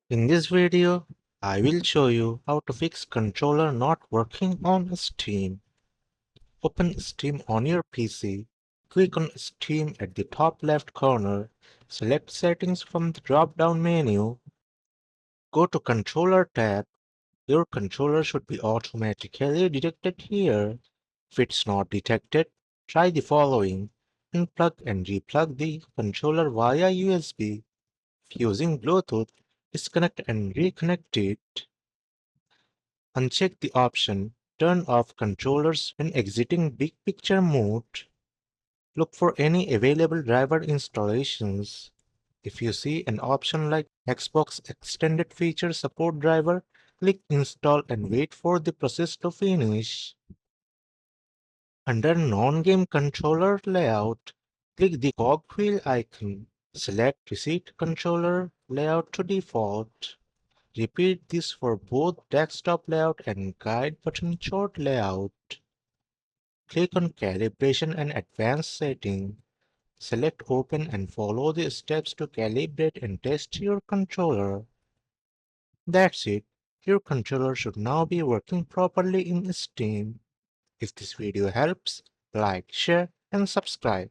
In this video, I will show you how to fix controller not working on Steam. Open Steam on your PC, click on Steam at the top left corner, select Settings from the drop-down menu, go to Controller tab. Your controller should be automatically detected here. If it's not detected, try the following. Unplug and replug the controller via USB. If using Bluetooth, disconnect and reconnect it. Uncheck the option Turn off controllers when exiting big picture mode. Look for any available driver installations. If you see an option like Xbox Extended Feature Support Driver, click Install and wait for the process to finish. Under Non-Game Controller Layout, click the cogwheel icon. Select Reset Controller Layout to default. Repeat this for both desktop layout and guide button short layout. Click on Calibration and Advanced Setting. Select Open and follow the steps to calibrate and test your controller. That's it. Your controller should now be working properly in Steam. If this video helps, like, share, and subscribe.